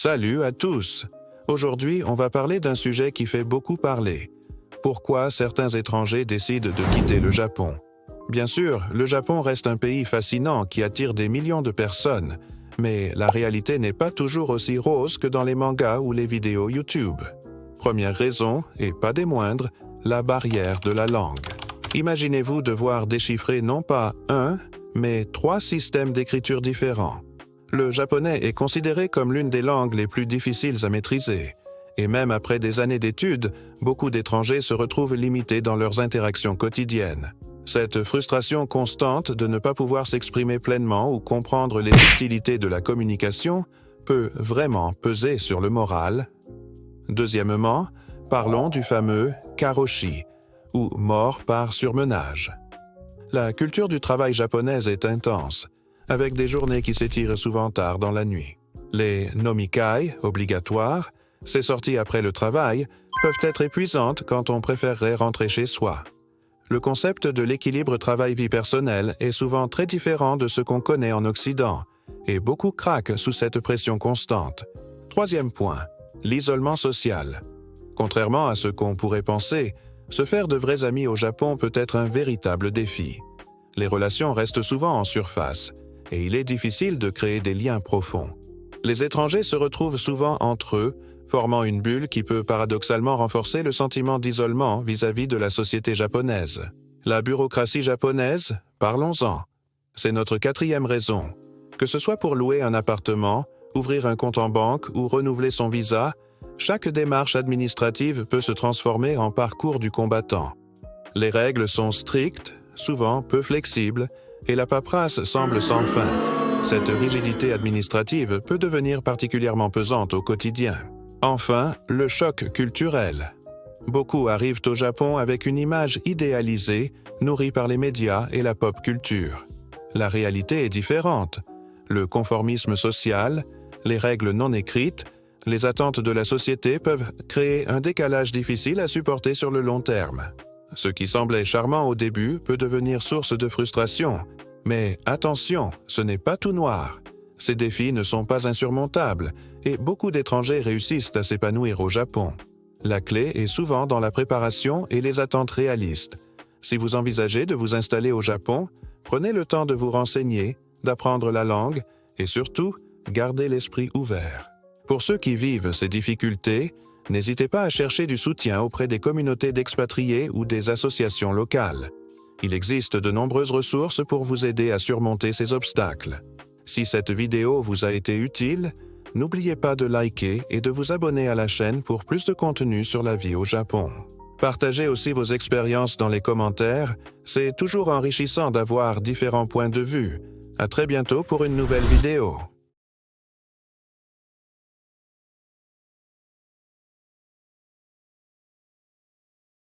Salut à tous! Aujourd'hui, on va parler d'un sujet qui fait beaucoup parler. Pourquoi certains étrangers décident de quitter le Japon? Bien sûr, le Japon reste un pays fascinant qui attire des millions de personnes, mais la réalité n'est pas toujours aussi rose que dans les mangas ou les vidéos YouTube. Première raison, et pas des moindres, la barrière de la langue. Imaginez-vous devoir déchiffrer non pas un, mais 3 systèmes d'écriture différents. Le japonais est considéré comme l'une des langues les plus difficiles à maîtriser. Et même après des années d'études, beaucoup d'étrangers se retrouvent limités dans leurs interactions quotidiennes. Cette frustration constante de ne pas pouvoir s'exprimer pleinement ou comprendre les subtilités de la communication peut vraiment peser sur le moral. Deuxièmement, parlons du fameux karoshi, ou mort par surmenage. La culture du travail japonaise est intense, avec des journées qui s'étirent souvent tard dans la nuit. Les nomikai, obligatoires, ces sorties après le travail, peuvent être épuisantes quand on préférerait rentrer chez soi. Le concept de l'équilibre travail-vie personnelle est souvent très différent de ce qu'on connaît en Occident, et beaucoup craquent sous cette pression constante. Troisième point, l'isolement social. Contrairement à ce qu'on pourrait penser, se faire de vrais amis au Japon peut être un véritable défi. Les relations restent souvent en surface, et il est difficile de créer des liens profonds. Les étrangers se retrouvent souvent entre eux, formant une bulle qui peut paradoxalement renforcer le sentiment d'isolement vis-à-vis de la société japonaise. La bureaucratie japonaise, parlons-en. C'est notre 4e raison. Que ce soit pour louer un appartement, ouvrir un compte en banque ou renouveler son visa, chaque démarche administrative peut se transformer en parcours du combattant. Les règles sont strictes, souvent peu flexibles, et la paperasse semble sans fin. Cette rigidité administrative peut devenir particulièrement pesante au quotidien. Enfin, le choc culturel. Beaucoup arrivent au Japon avec une image idéalisée, nourrie par les médias et la pop culture. La réalité est différente. Le conformisme social, les règles non écrites, les attentes de la société peuvent créer un décalage difficile à supporter sur le long terme. Ce qui semblait charmant au début peut devenir source de frustration. Mais attention, ce n'est pas tout noir. Ces défis ne sont pas insurmontables et beaucoup d'étrangers réussissent à s'épanouir au Japon. La clé est souvent dans la préparation et les attentes réalistes. Si vous envisagez de vous installer au Japon, prenez le temps de vous renseigner, d'apprendre la langue et surtout, gardez l'esprit ouvert. Pour ceux qui vivent ces difficultés, n'hésitez pas à chercher du soutien auprès des communautés d'expatriés ou des associations locales. Il existe de nombreuses ressources pour vous aider à surmonter ces obstacles. Si cette vidéo vous a été utile, n'oubliez pas de liker et de vous abonner à la chaîne pour plus de contenu sur la vie au Japon. Partagez aussi vos expériences dans les commentaires, c'est toujours enrichissant d'avoir différents points de vue. À très bientôt pour une nouvelle vidéo.